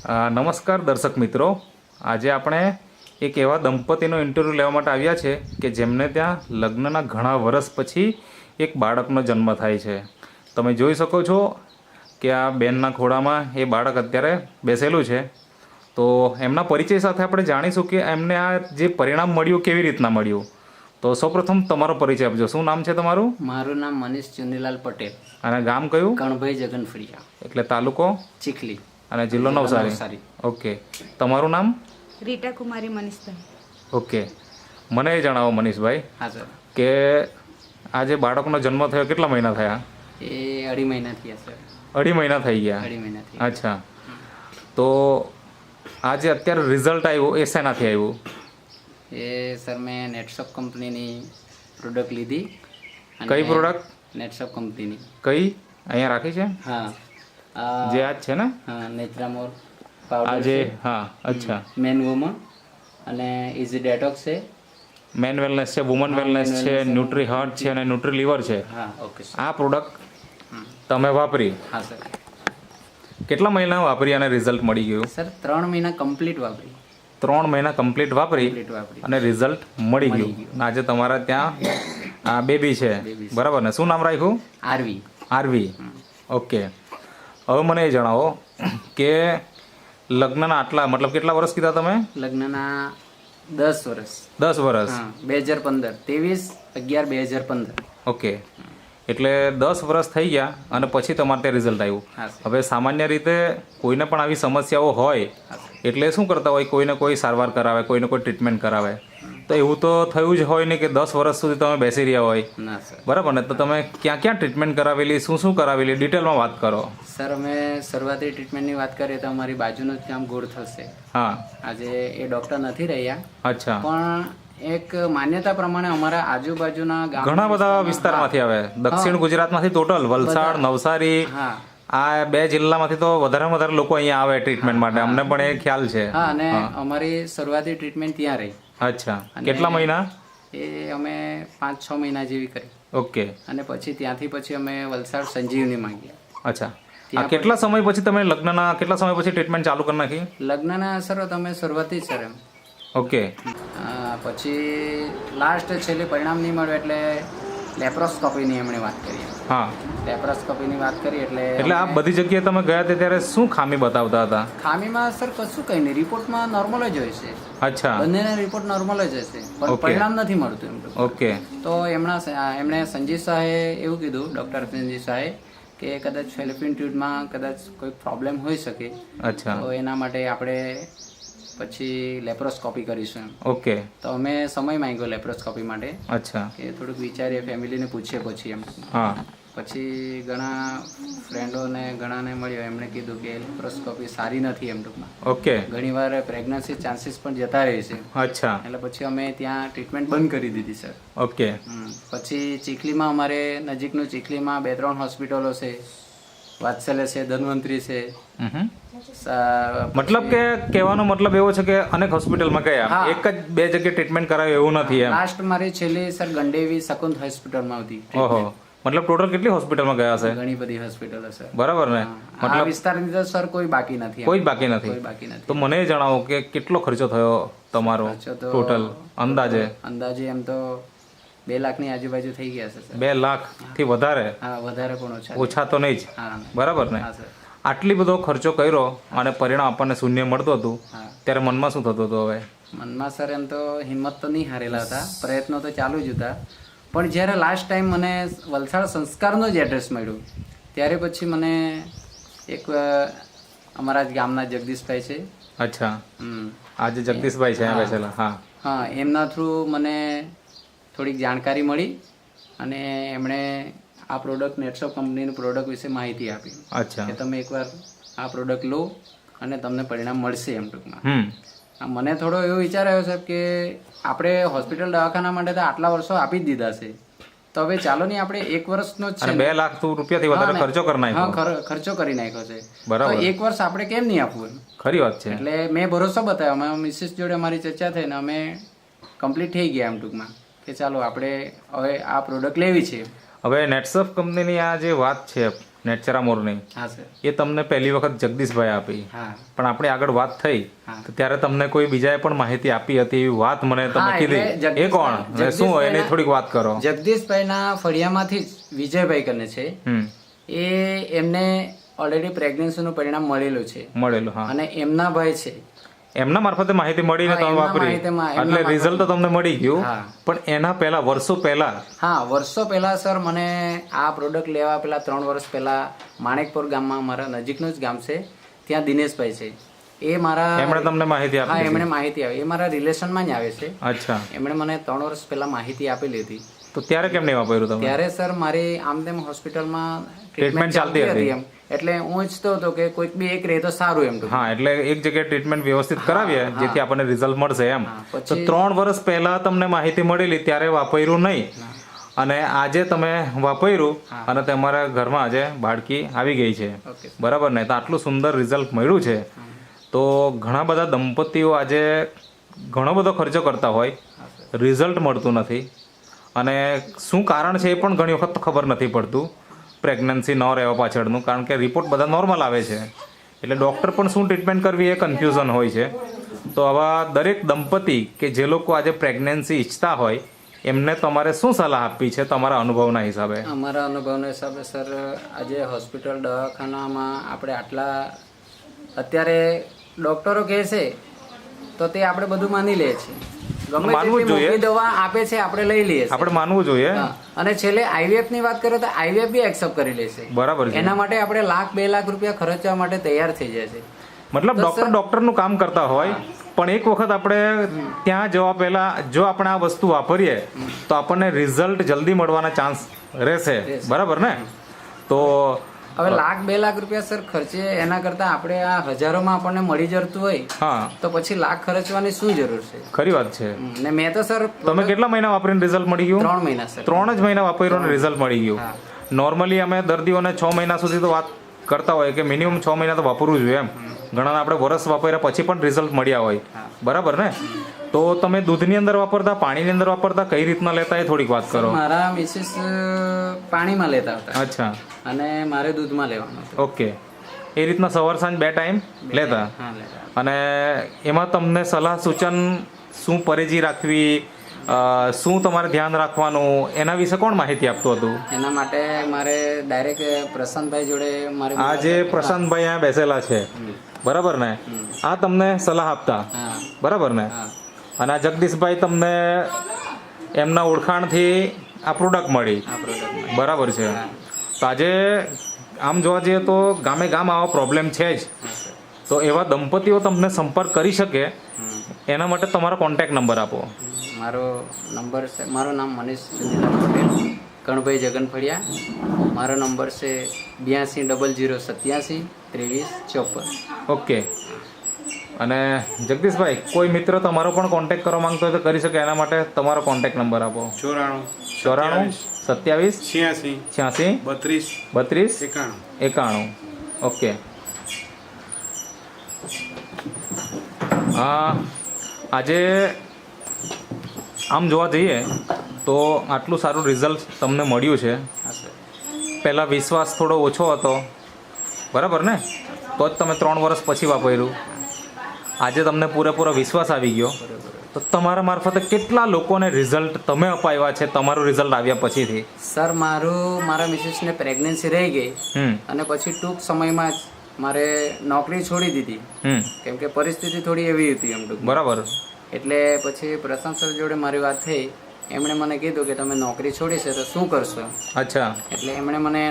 નમસ્કાર દર્શક મિત્રો, આજે આપણે એક એવા દંપતીનો ઇન્ટરવ્યૂ લેવા માટે આવ્યા છે કે જેમને ત્યાં લગ્નના ઘણા વર્ષ પછી એક બાળકનો જન્મ થાય છે. તમે જોઈ શકો છો કે આ બેનના ખોળામાં એ બાળક અત્યારે બેસેલું છે. તો એમના પરિચય સાથે આપણે જાણીશું કે એમને આ જે પરિણામ મળ્યું કેવી રીતના મળ્યું. તો સૌપ્રથમ તમારો પરિચય આપજો. શું નામ છે તમારું? મારું નામ મનીષ ચુનીલાલ પટેલ. અને ગામ કયું? કણભાઈ જગનફળિયા. એટલે તાલુકો ચીખલી અને જિલ્લો નવસારી. ઓકે, તમારું નામ? રીટા કુમારી મનીષભાઈ. ઓકે, મને એ જણાવો મનીષભાઈ હા સર. કે આ જે બાળકનો જન્મ થયો કેટલા મહિના થયા? એ 2.5 મહિના થયા સર. 2.5 મહિના થઈ ગયા. 2.5 મહિના થયા. અચ્છા, તો આ જે અત્યારે રિઝલ્ટ આવ્યું એ શેનાથી આવ્યું? એ સર મેં નેટશોપ કંપનીની પ્રોડક્ટ લીધી. કઈ પ્રોડક્ટ? નેટશોપ કંપનીની. કઈ અહીંયા રાખી છે? હા, જે આ જ છે ને? હા, નેત્રામોર આ પાવડર જે છે. હા, અચ્છા. મેન વુમન અને ઇઝી ડેટોક્સ છે. મેન વેલનેસ છે, વુમન વેલનેસ છે, ન્યુટ્રી હાર્ટ છે અને ન્યુટ્રી લીવર છે. હા, ઓકે સર. આ પ્રોડક્ટ તમે વાપરી હા સર. કેટલા મહિના વાપરી અને રિઝલ્ટ મળી ગયું? સર 3 મહિના કમ્પ્લીટ વાપરી. 3 મહિના કમ્પ્લીટ વાપરી અને રિઝલ્ટ મળી ગયું. આજે તમારા ત્યાં આ બેબી છે, બરાબર ને? શું નામ રાખ્યું? આરવી. આરવી. ઓકે, હવે મને એ જણાવો કે લગ્નના આટલા મતલબ કેટલા વર્ષ કીધા તમે? લગ્નના 10 વર્ષ. 10 વર્ષ. હા, 2015 23/11/2015. ઓકે, એટલે 10 વર્ષ થઈ ગયા અને પછી તમારે ત્યાં રિઝલ્ટ આવ્યું. હા સર. હવે સામાન્ય રીતે કોઈને પણ આવી સમસ્યાઓ હોય એટલે શું કરતા હોય, કોઈને કોઈ સારવાર કરાવે, કોઈને કોઈ ટ્રીટમેન્ટ કરાવે. તો એવું તો થયું જ હોય ને કે 10 વર્ષ સુધી તમે બેસી રહ્યા હોય, ના સર. બરાબર ને? તો તમે ક્યાં ક્યાં ટ્રીટમેન્ટ કરાવેલી, શું શું કરાવેલી, ડિટેલમાં વાત કરો. સર અમે શરૂઆતી ટ્રીટમેન્ટની વાત કરીએ તો અમારી બાજુનું જ ગામ ગોળ થશે. હા. આજે એ ડૉક્ટર નથી રહ્યા, અચ્છા. પણ એક માન્યતા પ્રમાણે અમારા આજુબાજુના ગામ ઘણા બધા વિસ્તારમાંથી આવે, દક્ષિણ ગુજરાતમાંથી ટોટલ વલસાડ, નવસારી, હા આ 2 જિલ્લામાંથી તો વધારે લોકો અહીંયા આવે ટ્રીટમેન્ટ માટે. અમને પણ એ ખ્યાલ છે. હા, અને અમારી શરૂઆતી ટ્રીટમેન્ટ ત્યાં રહી. અચ્છા, કેટલા મહિના? એ અમે 5-6 મહિના જેવી કરી. ઓકે. અને પછી ત્યાંથી અમે વલસાડ સંજીવનીમાં ગયા. અચ્છા, આ કેટલા સમય પછી તમે લગ્નના કેટલા સમય પછી ટ્રીટમેન્ટ ચાલુ કરી નાખી? લગ્નના સર તમે શરૂઆતી જ સર એમ. ઓકે. પછી લાસ્ટ છેલ્લે પરિણામ નહીં મળ્યું એટલે લેપ્રોસ્કોપીની એમણે વાત કરી. હા, લેપ્રોસ્કોપીની વાત કરી એટલે આ બધી જગ્યાએ તમે ગયા હતા ત્યારે શું ખામી બતાવતા હતા? ખામીમાં સર કશું કંઈ નહીં, રિપોર્ટમાં નોર્મલ જ હોય છે. અચ્છા, બંનેના રિપોર્ટ નોર્મલ જ હશે, પણ Okay. પરિણામ નથી મળતું એમ. ઓકે. તો એમણે સંજીવ શાહે એવું કીધું, ડૉક્ટર સંજીવ શાહે, કે કદાચ ફેલોપિયન ટ્યુબમાં કદાચ કોઈ પ્રોબ્લેમ હોઈ શકે. અચ્છા. તો એના માટે આપણે પછી લેપ્રોસ્કોપી કરીશું એમ. ઓકે. તો અમે સમય માંગ્યો લેપ્રોસ્કોપી માટે, અચ્છા. કે થોડુંક વિચારીએ, ફેમિલીને પૂછીએ પછી એમ. હા. પછી ઘણા ફ્રેન્ડોને ઘણાને મળ્યો, એમણે કીધું કે લેપ્રોસ્કોપી સારી નથી એમ ટૂંકમાં. ઓકે. ઘણીવાર પ્રેગ્નન્સી ચાન્સીસ પણ જતા રહે છે. અચ્છા. એટલે પછી અમે ત્યાં ટ્રીટમેન્ટ બંધ કરી દીધી સર. ઓકે. પછી ચીખલીમાં અમારે નજીકનું ચીખલીમાં 2-3 હોસ્પિટલો છે, વાત્સલ્ય છે, ધન્વંતરી છે. મતલબ કે કહેવાનો મતલબ એવો છે કે અનેક હોસ્પિટલમાં ગયા, હા. એક જ 2 જગ્યાએ ટ્રીટમેન્ટ કરાયું એવું નથી એમ? લાસ્ટ મારી છેલ્લી સર ગંડેવી શકુંત હોસ્પિટલમાં હતી. ઓહો, મતલબ ટોટલ કેટલી હોસ્પિટલમાં ગયા હશે? ઘણી બધી હોસ્પિટલો સર. બરાબર ને? આ મતલબ વિસ્તારની તો સર કોઈ બાકી નથી. કોઈ જ બાકી નથી. કોઈ બાકી નથી. તો મને એ જણાવો કે કેટલો ખર્ચો થયો તમારો ખર્ચો તો ટોટલ અંદાજે એમ તો 2 લાખની આજુબાજુ થઈ ગયા છે સર. 2 લાખથી વધારે? હા, વધારે પણ ઓછા. ઓછા તો નહીં જ, હા. બરાબર ને? હા સર. આટલી બધો ખર્ચો કર્યો અને પરિણામ આપણને શૂન્ય મળતું હતું, હા. ત્યારે મનમાં શું થતું હતું? હવે મનમાં સર એમ તો હિંમત તો નહીં હારેલા હતા, પ્રયત્નો તો ચાલુ જ હતા. પણ જ્યારે લાસ્ટ ટાઈમ મને વલસાડ સંસ્કારનું જ એડ્રેસ મળ્યું, ત્યારે પછી મને એક અમારા જ ગામના જગદીશભાઈ છે. અચ્છા, આજે જગદીશભાઈ છે અહીંયા બેસેલા? હા. હા, એમના થ્રુ મને થોડીક જાણકારી મળી અને એમણે આ પ્રોડક્ટ નેટશોપ કંપનીની પ્રોડક્ટ વિશે માહિતી આપી. અચ્છા. કે તમે એકવાર આ પ્રોડક્ટ લો અને તમને પરિણામ મળશે એમ ટૂંકમાં. મને થોડો એવો વિચાર આવ્યો સાહેબ કે આપણે હોસ્પિટલ દવાખાના માટે તો આટલા વર્ષો આપી જ દીધા છે, તો હવે ચાલો નહીં આપણે 1 વર્ષનો જ છે. 2 લાખ રૂપિયાથી વધારે ખર્ચો કરી નાખ્યો. હા, ખર્ચો કરી નાખ્યો છે. બરાબર. તો 1 વર્ષ આપણે કેમ નહીં આપવું? ખરી વાત છે. એટલે મેં ભરોસો બતાવ્યો, અમે મિસિસ જોડે મારી ચર્ચા થઈ ને અમે કમ્પ્લીટ થઈ ગયા એમ ટૂંકમાં, કે ચાલો આપણે હવે આ પ્રોડક્ટ લેવી છે. હવે નેટશોપ કંપનીની આ જે વાત છે નેચરા મોરની હા સર. એ તમને પહેલી વખત જગદીશભાઈ આપી, હા પણ આપણી આગળ વાત થઈ હા. તો ત્યારે તમને કોઈ બીજાએ પણ માહિતી આપી હતી એવી વાત મને તમે હા, એટલે કીધી. એ કોણ અને શું હોય એની થોડીક વાત કરો. જગદીશભાઈના ફળિયામાંથી જ વિજયભાઈ કરીને છે, હમ એ એમને ઓલરેડી પ્રેગ્નન્સીનું પરિણામ મળેલું છે મળેલું. હા, અને એમના ભાઈ છે. એમના મારફતે માહિતી મળીને હા, તમે એમના વાપરી માહિતીમાં- એટલે એમના રિઝલ્ટ તો તમને મળી ગયું. હા. પણ એના પહેલા વર્ષો પહેલા હા, વર્ષો પહેલા સર મને આ પ્રોડક્ટ લેવા પહેલા 3 વર્ષ પહેલા માણેકપુર ગામમાં મારા નજીકનું જ ગામ છે, ત્યાં દિનેશભાઈ છે, એ મારા એમણે તમને માહિતી હા આપી. એમણે માહિતી આપી. એ મારા રિલેશનમાં જ આવે છે. અચ્છા, એમણે મને 3 વર્ષ પહેલા માહિતી આપેલી હતી. તો ત્યારે કેમ નહીં વાપર્યું તમે? ત્યારે સર મારી આમ તેમ હોસ્પિટલમાં Treatment ચાલતી હતી. એમ, એટલે હું ઈચ્છતો હતો કે કોઈક બી એક રહે તો સારું એમ. હા, એટલે એક જગ્યાએ ટ્રીટમેન્ટ વ્યવસ્થિત કરાવીએ જેથી આપણને રિઝલ્ટ મળશે એમ. હા, તો પછી 3 વર્ષ પહેલા તમને માહિતી મળેલી ત્યારે વાપર્યું નહીં, અને આજે તમે વાપર્યું અને તમારા ઘરમાં આજે બાળકી આવી ગઈ છે. ઓકે. બરાબર ને? તો આટલું સુંદર રિઝલ્ટ મળ્યું છે. તો ઘણા બધા દંપતીઓ આજે ઘણો બધો ખર્ચો કરતા હોય, રિઝલ્ટ મળતું નથી, અને શું કારણ છે એ પણ ઘણી વખત ખબર નથી પડતું પ્રેગ્નન્સી ન રહેવા પાછળનું, કારણ કે રિપોર્ટ બધા નોર્મલ આવે છે, એટલે ડૉક્ટર પણ શું ટ્રીટમેન્ટ કરવી એ કન્ફ્યુઝન હોય છે. તો આવા દરેક દંપતી કે જે લોકો આજે પ્રેગ્નન્સી ઈચ્છતા હોય એમને તમારે શું સલાહ આપવી છે તમારા અનુભવના હિસાબે? અમારા અનુભવના હિસાબે સર, આજે હોસ્પિટલ દવાખાનામાં આપણે આટલા અત્યારે ડોક્ટરો કહે છે તો તે આપણે બધું માની લઈએ છીએ. ગમે માનવું જ તેટલી જોઈએ. મોટી દવા આપે છે આપણે લઈ લઈએ છીએ. આપણે માનવું જોઈએ. હા. અને છેલ્લે આઈવીએફ ની વાત કરીએ તો આઈવીએફ બી એક્સેપ્ટ કરી લે છે. બરાબર છે. એના માટે આપણે 1,00,000-2 લાખ રૂપિયા ખર્ચવા માટે તૈયાર થઈ જાય છે. મતલબ ડૉક્ટરનું કામ કરતા હોય, પણ એક વખત આપણે ત્યાં જવા પહેલા જો આપણે આ વસ્તુ વાપરીએ તો આપણને રિઝલ્ટ જલ્દી મળવાના ચાન્સ રહેશે. બરાબર ને? તો હવે 1,00,000-2 લાખ રૂપિયા સર ખર્ચે એના કરતા આપણે આ હજારોમાં આપણને મળી જતું હોય હા, તો પછી લાખ ખર્ચવાની શું જરૂર છે? ખરી વાત છે. ને મેં તો સર તમે કેટલા મહિના વાપરીને રિઝલ્ટ મળી ગયું? 3 મહિના સર. 3 જ મહિના વાપર્યું અને રિઝલ્ટ મળી ગયું. હા. નોર્મલી અમે દર્દીઓને 6 મહિના સુધી તો વાત કરતા હોય કે મિનિમમ 6 મહિના તો વાપરવું જોઈએ એમ. ઘણા આપણે વરસ વાપર્યા પછી પણ રિઝલ્ટ મળ્યા હોય. બરાબર ને? તો તમે દૂધની અંદર વાપરતા, પાણીની અંદર વાપરતા, કઈ રીતના લેતા એ થોડીક વાત કરો. મારા મિસિસ પાણીમાં લેતા હતા અચ્છા, અને મારે દૂધમાં લેવાનું હતું. ઓકે. એ રીતના સવાર સાંજ 2 ટાઈમ લેતા. હા, લેતા. અને એમાં તમને સલાહ સૂચન શું પરેજી રાખવી, શું તમારે ધ્યાન રાખવાનું, એના વિશે કોણ માહિતી આપતું હતું? એના માટે મારે ડાયરેક્ટ પ્રશાંતભાઈ જોડે મારે આ જે પ્રશાંતભાઈ અહીંયા બેસેલા છે, બરાબર ને, આ તમને સલાહ આપતા. હા બરાબર ને? હા અને આ જગદીશભાઈ તમને એમના ઓળખાણથી આ પ્રોડક્ટ મળી. આ પ્રોડક્ટ બરાબર છે. તો આજે આમ જોવા જઈએ તો ગામે ગામ આવો પ્રોબ્લેમ છે જ. તો એવા દંપતીઓ તમને સંપર્ક કરી શકે એના માટે તમારો કોન્ટેક્ટ નંબર આપો. મારો નંબર છે, મારું નામ મનીષ ચુનીલાલ પટેલ, કણભાઈ જગનફળિયા. મારો નંબર છે 8200872354. ઓકે. અને જગદીશભાઈ, કોઈ મિત્ર તમારો પણ કોન્ટેક્ટ કરવા માંગતો હોય તો કરી શકે, એના માટે તમારો કોન્ટેક્ટ નંબર આપો. 94 27 86 32 91. ઓકે. આજે આમ જોવા જઈએ તો આટલું સારું રિઝલ્ટ તમને મળ્યું છે. હા સર. પહેલાં વિશ્વાસ થોડો ઓછો હતો, બરાબર ને? તો જ તમે 3 વર્ષ પછી વાપર્યું. આજે તમને પૂરેપૂરો વિશ્વાસ આવી ગયો. તો તમારા મારફતે કેટલા લોકોને રિઝલ્ટ તમે અપાવ્યા છે તમારું રિઝલ્ટ આવ્યા પછીથી? સર, મારા મિસિસને પ્રેગ્નન્સી રહી ગઈ અને પછી ટૂંક સમયમાં જ મારે નોકરી છોડી દીધી, કેમ કે પરિસ્થિતિ થોડી એવી હતી એમ ટૂંક. બરાબર. એટલે પછી પ્રશાંત સર જોડે મારી વાત થઈ. એમણે મને કીધું કે તમે નોકરી છોડી છે તો શું કરશો? અચ્છા. એટલે એમણે મને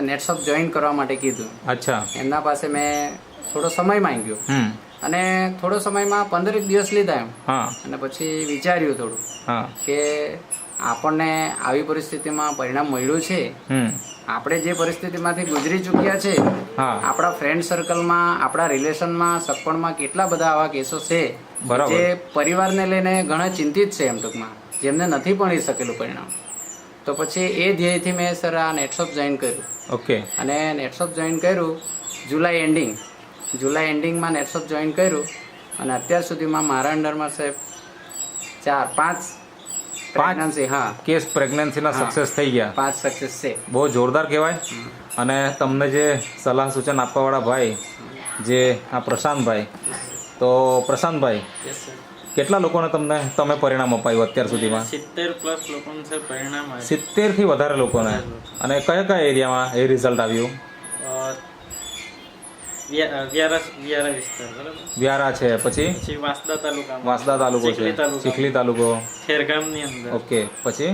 નેટશોપ જોઈન કરવા માટે કીધું. અચ્છા. એમના પાસે મેં થોડો સમય માંગ્યો અને થોડો સમયમાં 15 દિવસ લીધા એમ. હા. અને પછી વિચાર્યું થોડું હા. કે આપણને આવી પરિસ્થિતિમાં પરિણામ મળ્યું છે. આપણે જે પરિસ્થિતિમાંથી ગુજરી ચૂક્યા છે, હા. આપણા ફ્રેન્ડ સર્કલમાં, આપણા રિલેશનમાં, સગપણમાં કેટલા બધા આવા કેસો છે બરાબર. જે પરિવારને લઈને ઘણા ચિંતિત છે એમ ટૂંકમાં, જેમને નથી પણ શકેલું પરિણામ. તો પછી એ ધ્યેયથી મેં સર આ નેટશોપ જોઈન કર્યું. ઓકે. અને નેટશોપ જોઈન કર્યું જુલાઈ એન્ડિંગમાં નેટશોપ જોઈન કર્યું. અને અત્યાર સુધીમાં મારા અંડરમાં સાહેબ 4-5 પ્રેગ્નન્સી હા કેસ પ્રેગ્નન્સીના સક્સેસ થઈ ગયા. 5 સક્સેસ છે. બહુ જોરદાર કહેવાય. અને તમને જે સલાહ સૂચન આપવાવાળા ભાઈ જે આ પ્રશાંતભાઈ, તો પ્રશાંતભાઈ કેટલા લોકોને તમે પરિણામ અપાયું અત્યાર સુધીમાં? 70+ લોકોનું છે પરિણામ આવ્યું. 70 થી વધારે લોકોને. અને કયા કયા એરિયામાં એ રિઝલ્ટ આવ્યું? વ્યારા વિસ્તાર બરાબર. વ્યારા છે, પછી પછી વાંસદા તાલુકા, વાંસદા તાલુકો છે, ચીખલી તાલુકો, ખેરગામની અંદર, ઓકે, પછી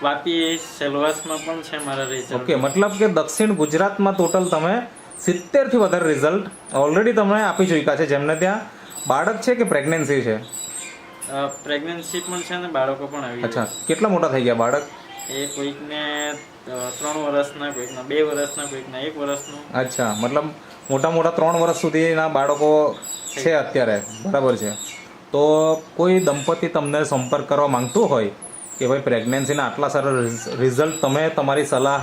વાપી સેલવાસમાં પણ છે મારા રિઝલ્ટ. ઓકે, મતલબ કે દક્ષિણ ગુજરાતમાં ટોટલ તમે 70 થી વધારે રિઝલ્ટ ઓલરેડી તમે આપી ચૂક્યા છે. જેમને ત્યાં બાળક છે કે પ્રેગ્નન્સી છે? પ્રેગ્નન્સી પણ છે ને બાળકો પણ આવી અચ્છા, કેટલા મોટા થઈ ગયા બાળક? એ કોઈકને 3 વર્ષના, કોઈકના 2 વર્ષના, કોઈકના 1 વર્ષનું. અચ્છા, મતલબ મોટા 3 વર્ષ સુધીના બાળકો છે અત્યારે, બરાબર છે. તો કોઈ દંપતી તમને સંપર્ક કરવા માંગતું હોય કે ભાઈ પ્રેગ્નન્સીના આટલા સારા રિઝલ્ટ, તમે તમારી સલાહ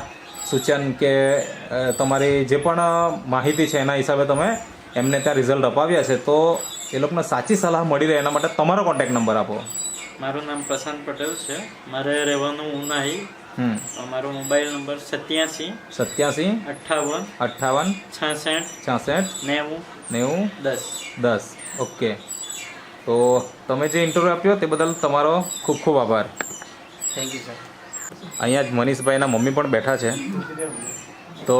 સૂચન કે તમારી જે પણ માહિતી છે એના હિસાબે તમે એમને ત્યાં રિઝલ્ટ અપાવ્યા છે, તો એ લોકોને સાચી સલાહ મળી રહે એના માટે તમારો કોન્ટેક્ટ નંબર આપો. મારું નામ પ્રશાંત પટેલ છે. મારે રહેવાનું ઉનાઈ. મારો મોબાઈલ નંબર 87 58 66 90 10. ઓકે. તો તમે જે ઇન્ટરવ્યૂ આપ્યો તે બદલ તમારો ખૂબ ખૂબ આભાર. Thank you sir. અહીંયા જ મનીષભાઈના મમ્મી પણ બેઠા છે. તો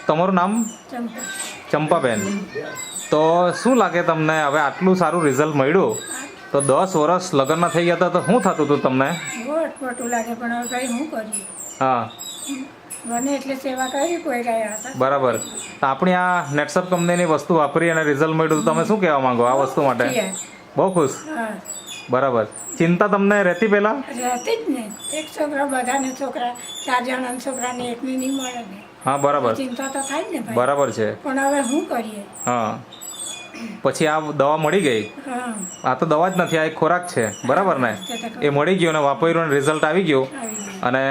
તમારું નામ? ચંપાબેન. તો શું લાગે તમને, હવે આટલું સારું રિઝલ્ટ મળ્યું તો 10 વર્ષ લગ્નના થઈ ગયા હતા તો શું થતું હતું તમને? બહુ અટપટું લાગે, પણ હવે કઈ શું કરીએ? હા, બને એટલે સેવા કરી કોઈ રહ્યા હતા. બરાબર. તો આપણી આ નેટસપ કંપનીની વસ્તુ વાપરી અને રિઝલ્ટ મળ્યું તો તમે શું કહેવા માંગો આ વસ્તુ માટે? બહુ ખુશ. હા, બરાબર. ચિંતા તમને રહેતી પહેલા? રહેતી જ ને. એક છોકરા, બધાને છોકરા, 4 જણાના છોકરાને એકને નહીં મળે ને. હા, બરાબર. ચિંતા તો થાય જ ને ભાઈ. બરાબર છે. પણ હવે શું કરીએ? હા, પછી આ દવા મળી ગઈ. હા, આ તો દવા જ નથી, આ એક ખોરાક છે, બરાબર ને? એ મળી ગયો અને વાપર્યું અને રિઝલ્ટ આવી ગયું આવી ગયું. અને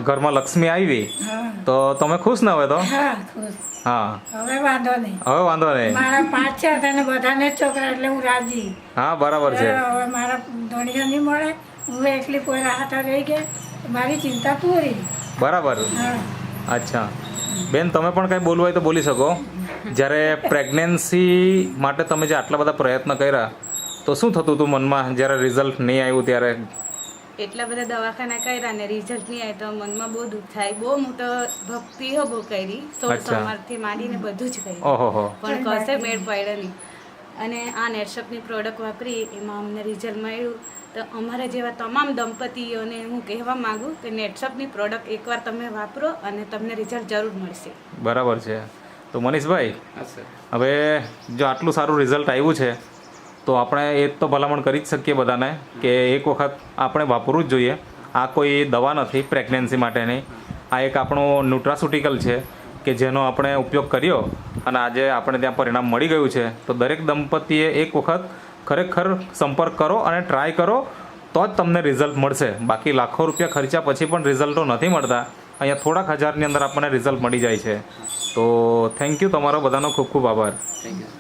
ઘરમાં લક્ષ્મી આવી, હા, તો તમે ખુશ ને હવે તો? હા, ખુશ. હા, હવે વાંધો નહીં. હવે વાંધો નહીં. મારા 5 છે અને બધાને જ છોકરા એટલે હું રાજી. હા, બરાબર છે. હવે મારા ધણીયા નહીં મળે, હું એકલી કોઈ રાહત રહી ગઈ, મારી ચિંતા પૂરી. બરાબર. હા, અચ્છા બેન, તમે પણ કંઈ બોલવું હોય તો બોલી શકો. જ્યારે પ્રેગ્નન્સી માટે તમે જે આટલા બધા પ્રયત્ન કર્યા તો શું થતું હતું મનમાં જ્યારે રિઝલ્ટ નહીં આવ્યું ત્યારે? એટલા બધા દવાખાના કર્યા ને રિઝલ્ટ નહીં આવે તો મનમાં બહુ દુઃખ થાય. બહુ મોટો ભક્તિઓ બહુ કરી, 16 સોમવારથી માંડીને બધું જ કર્યું, ઓહો. પણ કશે મેળ પડ્યો નહીં. અને આ નેટસપની પ્રોડક્ટ વાપરી એમાં અમને રિઝલ્ટ મળ્યું. તો અમારા જેવા તમામ દંપતીઓને હું કહેવા માગું કે નેટસપની પ્રોડક્ટ એકવાર તમે વાપરો અને તમને રિઝલ્ટ જરૂર મળશે. બરાબર છે. તો મનીષભાઈ, હા સર. હવે જો આટલું સારું રિઝલ્ટ આવ્યું છે તો આપણે એ તો ભલામણ કરી જ શકીએ બધાને કે એક વખત આપણે વાપરવું જ જોઈએ. આ કોઈ દવા નથી પ્રેગ્નન્સી માટેની, આ એક આપણું ન્યુટ્રાસ્યુટિકલ છે કે જેનો આપણે ઉપયોગ કર્યો અને આજે આપણે ત્યાં પરિણામ મળી ગયું છે. તો દરેક દંપતીએ એક વખત ખરેખર સંપર્ક કરો અને ટ્રાય કરો તો જ તમને રિઝલ્ટ મળશે. બાકી લાખો રૂપિયા ખર્ચા પછી પણ રિઝલ્ટો નથી મળતા. અહીંયા થોડાક હજારની અંદર આપણને રિઝલ્ટ મળી જાય છે. તો થેન્ક યુ, તમારો બધાનો ખૂબ ખૂબ આભાર. Thank you.